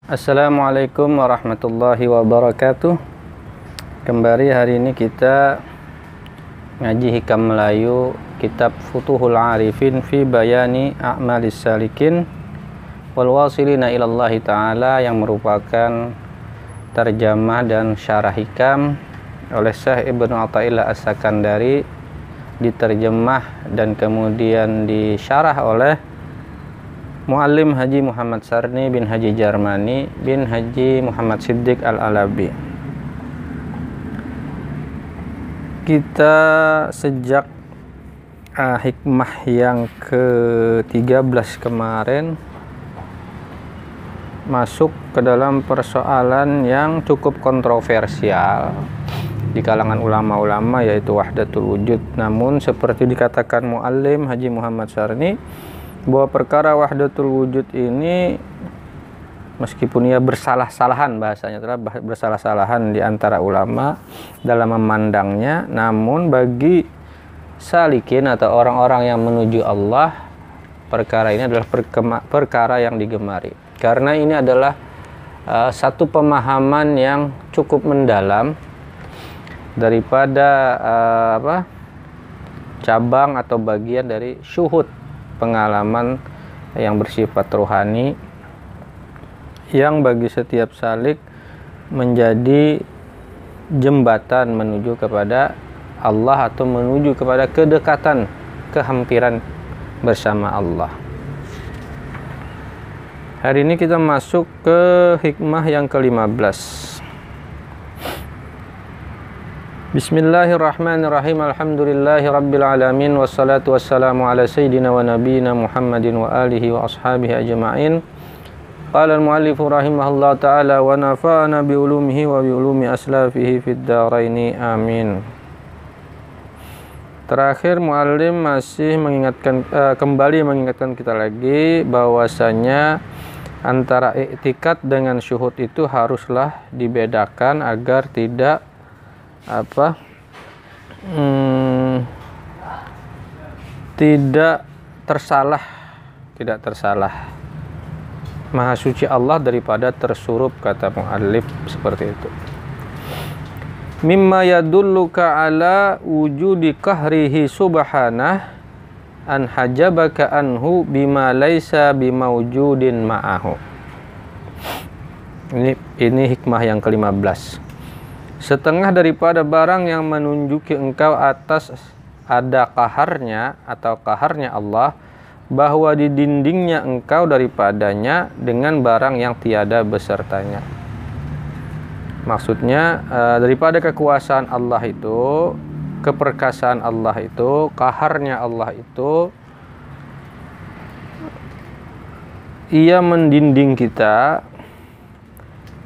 Assalamualaikum warahmatullahi wabarakatuh. Kembali hari ini kita ngaji Hikam Melayu kitab Futuhul Arifin fi Bayani A'malis Salikin wal Wasilina ilallahi ta'ala, yang merupakan terjemah dan syarah hikam oleh Syekh Ibnu Athaillah As-Sakandari, diterjemah dan kemudian disyarah oleh Muallim Haji Muhammad Sarni bin Haji Jarmani bin Haji Muhammad Siddiq Al-Alabi. Kita sejak hikmah yang ke-13 kemarin masuk ke dalam persoalan yang cukup kontroversial di kalangan ulama-ulama, yaitu wahdatul wujud. Namun seperti dikatakan Muallim Haji Muhammad Sarni, bahwa perkara wahdatul wujud ini meskipun ia bersalah-salahan, bahasanya adalah bersalah-salahan di antara ulama dalam memandangnya, namun bagi salikin atau orang-orang yang menuju Allah, perkara ini adalah perkara yang digemari, karena ini adalah satu pemahaman yang cukup mendalam daripada cabang atau bagian dari syuhud, pengalaman yang bersifat rohani, yang bagi setiap salik menjadi jembatan menuju kepada Allah atau menuju kepada kedekatan, kehampiran bersama Allah. Hari ini kita masuk ke hikmah yang ke-15. Bismillahirrahmanirrahim. Alhamdulillahi rabbil alamin, wassalatu wassalamu ala sayyidina wa nabiyina Muhammadin wa alihi wa ashabihi ajma'in. Qala al-muallifu rahimahullah ta'ala wa nafa'ana bi ulumihi wa bi ulumi aslafihi fid dharaini amin. Terakhir muallim masih kembali mengingatkan kita lagi bahwasanya antara i'tikad dengan syuhud itu haruslah dibedakan agar tidak tidak tersalah. Maha suci Allah daripada tersurup, kata muallif seperti itu. Mimma yadulluka ala wujudi qahrihi subhanah an hajabaka anhu bima laisa bimawjudin ma'ahu. Ini hikmah yang ke-15. Setengah daripada barang yang menunjuki engkau atas ada qaharnya atau qaharnya Allah, bahwa di dindingnya engkau daripadanya dengan barang yang tiada besertanya. Maksudnya daripada kekuasaan Allah itu, keperkasaan Allah itu, qaharnya Allah itu, ia mendinding kita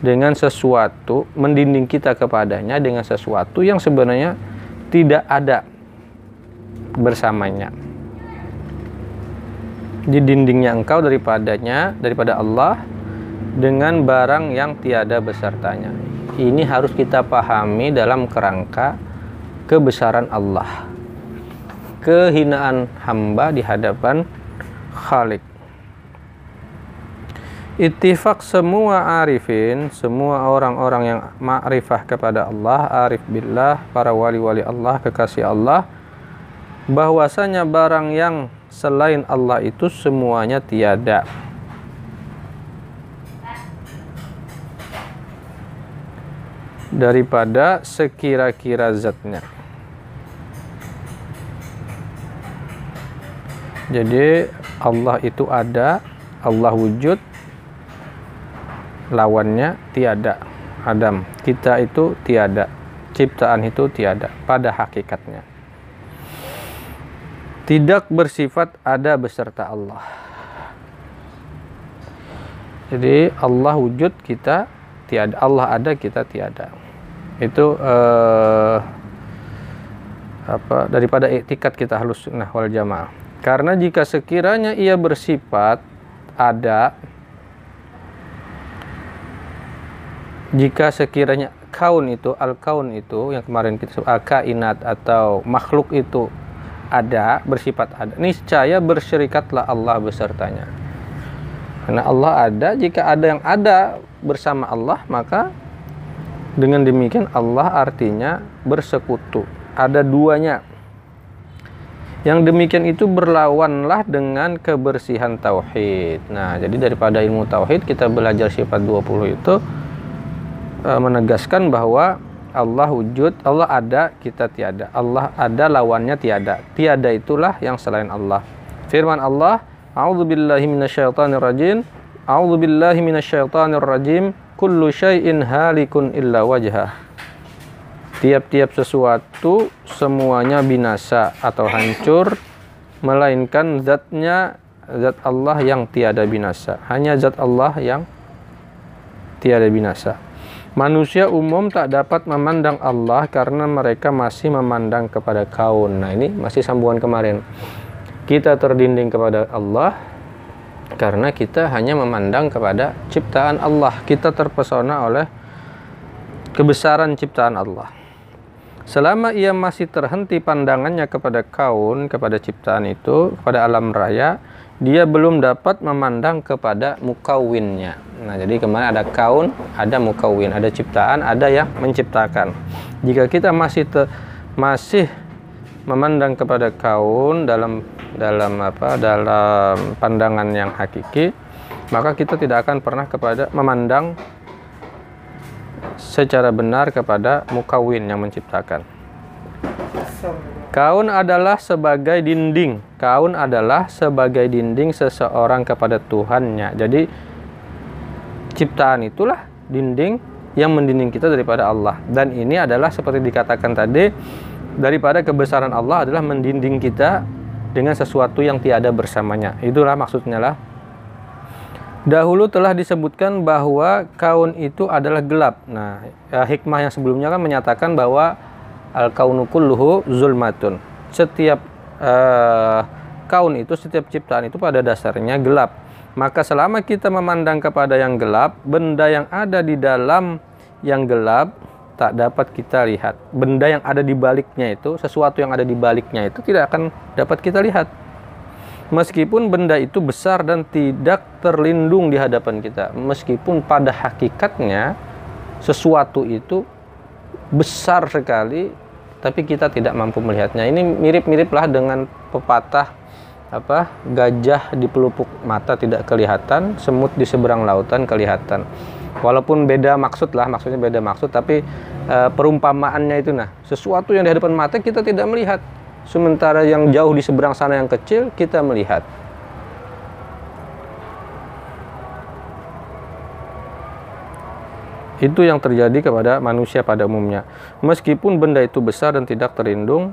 dengan sesuatu, mendinding kita kepadanya dengan sesuatu yang sebenarnya tidak ada bersamanya. Di dindingnya engkau daripada Allah dengan barang yang tiada besertanya. Ini harus kita pahami dalam kerangka kebesaran Allah, kehinaan hamba di hadapan Khalik. Ittifaq semua arifin, semua orang-orang yang ma'rifah kepada Allah, arif billah, para wali-wali Allah, kekasih Allah, bahwasanya barang yang selain Allah itu semuanya tiada. Daripada sekira-kira zatnya. Jadi Allah itu ada, Allah wujud, lawannya tiada. Adam, kita itu tiada, ciptaan itu tiada pada hakikatnya. Tidak bersifat ada beserta Allah. Jadi Allah wujud, kita tiada. Allah ada, kita tiada. Itu daripada i'tikad kita Ahlus Sunnah wal Jamaah. Karena jika sekiranya ia bersifat ada, jika sekiranya kaun itu, al-kaun itu yang kemarin kita sebut al-kainat atau makhluk itu ada, bersifat ada, niscaya bersyirikatlah Allah besertanya. Karena Allah ada, jika ada yang ada bersama Allah, maka dengan demikian Allah artinya bersekutu. Ada duanya. Yang demikian itu berlawanlah dengan kebersihan tauhid. Nah, jadi daripada ilmu tauhid kita belajar sifat 20 itu menegaskan bahwa Allah wujud, Allah ada, kita tiada. Allah ada, lawannya tiada. Tiada itulah yang selain Allah. Firman Allah, A'udzubillahi minasyaitonirrajim. A'udzubillahi minasyaitonirrajim. Kullu syai'in halikun illa wajhah. Tiap-tiap sesuatu semuanya binasa atau hancur, melainkan zatnya, zat Allah yang tiada binasa. Hanya zat Allah yang tiada binasa. Manusia umum tak dapat memandang Allah karena mereka masih memandang kepada kaun. Nah, ini masih sambungan kemarin. Kita terdinding kepada Allah karena kita hanya memandang kepada ciptaan Allah. Kita terpesona oleh kebesaran ciptaan Allah. Selama ia masih terhenti pandangannya kepada kaun, kepada ciptaan itu, kepada alam raya, dia belum dapat memandang kepada mukawwinnya. Nah, jadi kemarin ada kaun, ada mukawwin, ada ciptaan, ada yang menciptakan. Jika kita masih memandang kepada kaun dalam pandangan yang hakiki, maka kita tidak akan pernah memandang secara benar kepada mukawwin yang menciptakan. Kaun adalah sebagai dinding. Kaun adalah sebagai dinding seseorang kepada Tuhannya. Jadi ciptaan itulah dinding yang mendinding kita daripada Allah. Dan ini adalah seperti dikatakan tadi, daripada kebesaran Allah adalah mendinding kita dengan sesuatu yang tiada bersamanya. Itulah maksudnya lah. Dahulu telah disebutkan bahwa kaun itu adalah gelap. Nah, hikmah yang sebelumnya kan menyatakan bahwa al-kaunu kulluhu zulmatun. Setiap kaun itu, setiap ciptaan itu pada dasarnya gelap. Maka selama kita memandang kepada yang gelap, benda yang ada di dalam yang gelap tak dapat kita lihat. Benda yang ada di baliknya itu, sesuatu yang ada di baliknya itu tidak akan dapat kita lihat. Meskipun benda itu besar dan tidak terlindung di hadapan kita. Meskipun pada hakikatnya sesuatu itu besar sekali, tapi kita tidak mampu melihatnya. Ini mirip-mirip lah dengan pepatah gajah di pelupuk mata tidak kelihatan, semut di seberang lautan kelihatan. Walaupun beda maksud lah, maksudnya beda maksud, tapi perumpamaannya itu, nah, sesuatu yang di hadapan mata kita tidak melihat. Sementara yang jauh di seberang sana yang kecil kita melihat. Itu yang terjadi kepada manusia pada umumnya. Meskipun benda itu besar dan tidak terlindung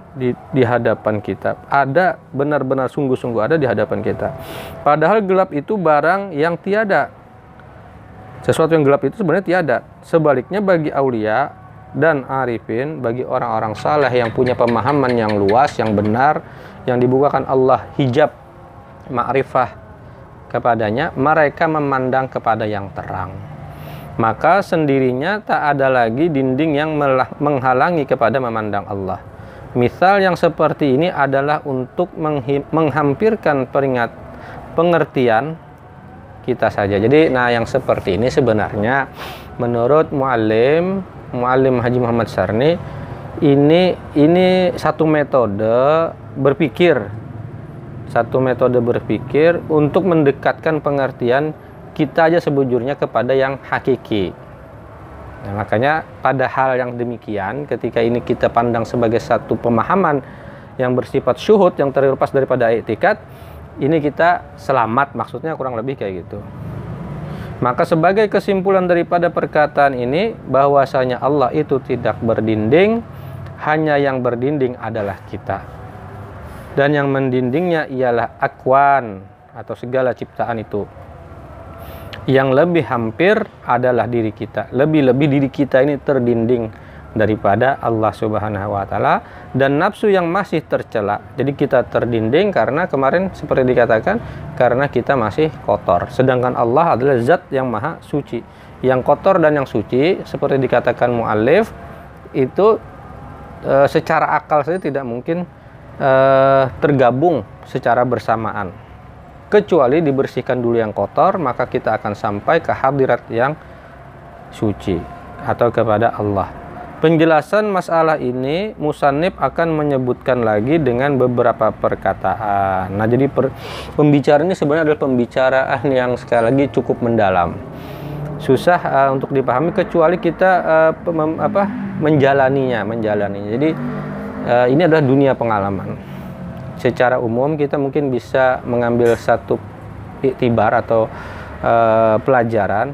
di hadapan kita. Ada, benar-benar sungguh-sungguh ada di hadapan kita. Padahal gelap itu barang yang tiada. Sesuatu yang gelap itu sebenarnya tiada. Sebaliknya bagi aulia dan arifin, bagi orang-orang saleh yang punya pemahaman yang luas, yang benar, yang dibukakan Allah hijab ma'rifah kepadanya, mereka memandang kepada yang terang. Maka sendirinya tak ada lagi dinding yang menghalangi kepada memandang Allah. Misal yang seperti ini adalah untuk menghampirkan pengertian kita saja. Jadi, nah, yang seperti ini sebenarnya menurut Muallim Haji Muhammad Syarni, ini satu metode berpikir untuk mendekatkan pengertian kita aja sebujurnya kepada yang hakiki. Nah, makanya pada hal yang demikian, ketika ini kita pandang sebagai satu pemahaman yang bersifat syuhud, yang terlepas daripada i'tikad, ini kita selamat, maksudnya kurang lebih kayak gitu. Maka sebagai kesimpulan daripada perkataan ini, bahwasanya Allah itu tidak berdinding, hanya yang berdinding adalah kita. Dan yang mendindingnya ialah akwan atau segala ciptaan itu. Yang lebih hampir adalah diri kita. Lebih-lebih diri kita ini terdinding daripada Allah Subhanahu wa Ta'ala, dan nafsu yang masih tercela. Jadi kita terdinding karena kemarin seperti dikatakan, karena kita masih kotor. Sedangkan Allah adalah zat yang maha suci. Yang kotor dan yang suci, seperti dikatakan mu'allif, itu secara akal saja tidak mungkin tergabung secara bersamaan. Kecuali dibersihkan dulu yang kotor, maka kita akan sampai ke hadirat yang suci atau kepada Allah. Penjelasan masalah ini musannif akan menyebutkan lagi dengan beberapa perkataan. Nah, jadi pembicaraan ini sebenarnya adalah pembicaraan yang sekali lagi cukup mendalam. Susah untuk dipahami kecuali kita menjalaninya. Jadi ini adalah dunia pengalaman. Secara umum kita mungkin bisa mengambil satu iktibar atau pelajaran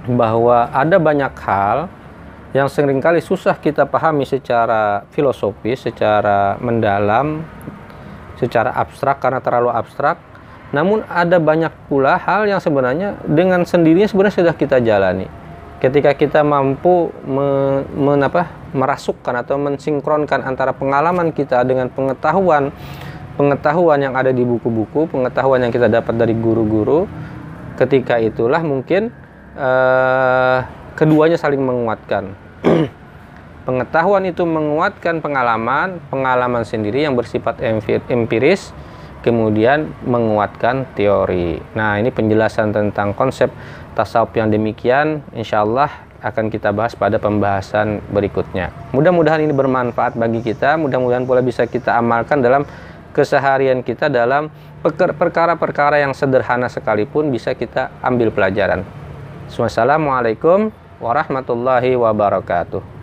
bahwa ada banyak hal yang seringkali susah kita pahami secara filosofis, secara mendalam, secara abstrak karena terlalu abstrak. Namun ada banyak pula hal yang sebenarnya dengan sendirinya sebenarnya sudah kita jalani. Ketika kita mampu merasukkan atau mensinkronkan antara pengalaman kita dengan pengetahuan yang ada di buku-buku, pengetahuan yang kita dapat dari guru-guru, ketika itulah mungkin keduanya saling menguatkan. Pengetahuan itu menguatkan pengalaman sendiri yang bersifat empiris, kemudian menguatkan teori. Nah, ini penjelasan tentang konsep tasawuf yang demikian insyaallah akan kita bahas pada pembahasan berikutnya. Mudah-mudahan ini bermanfaat bagi kita, mudah-mudahan pula bisa kita amalkan dalam keseharian kita, dalam perkara-perkara yang sederhana sekalipun bisa kita ambil pelajaran. Wassalamualaikum warahmatullahi wabarakatuh.